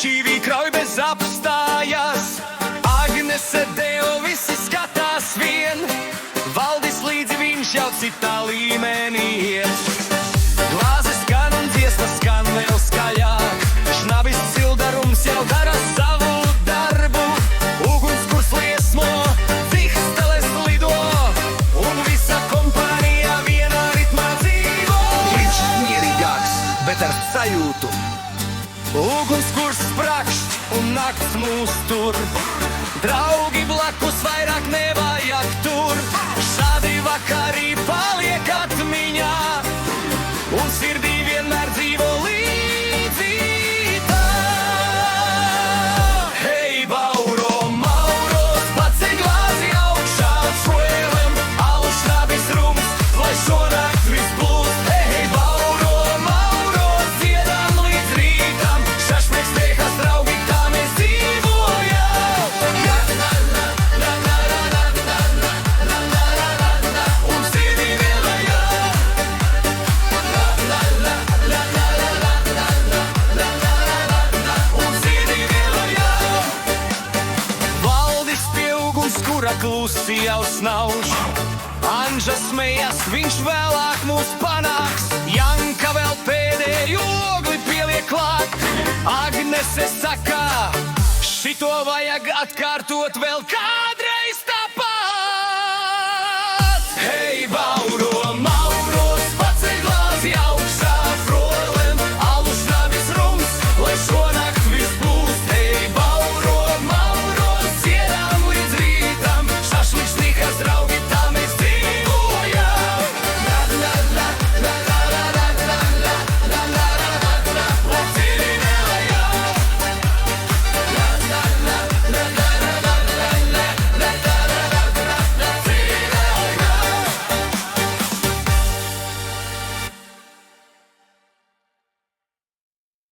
šķīvī krauj bez apstājas. Agnese Deo visi skatās vien, Valdis līdzi viņš jau citā līmenī iet. Glāzes skan un dziesma skan vēl skaļāk, šnabis cildarums jau dara savu darbu. Ugunskurs liesmo, dzihsteles lido, un visa kompānija vienā ritmā dzīvo. Viņš mierīgāks, bet ar sajūtu. Ugunskurs sprakšķ un nakts mūs tur, draugi blakus vairāk nevajag tur. Šādi vakari paliek atmiņā, un sirdī vienmēr dzīvo līdzi tā. Hei, Bauro, Mauros, paceļ glāzi augšā šuelim, alus šnabis rums, lai šonakt viss plūst. Hei, Bauro, Mauros, dziedām līdz rītam, šašmeks tehas draugi, kā mēs dzīvojam. Un sirdī vienmēr Valdis pie ugunskura klusi jau snauž, Anža smejas, viņš vēlāk mūs panāks. Janka vēl pēdējo ogli pieliek klāt, Agnese saka, šito vajag atkārtot vēl kādu.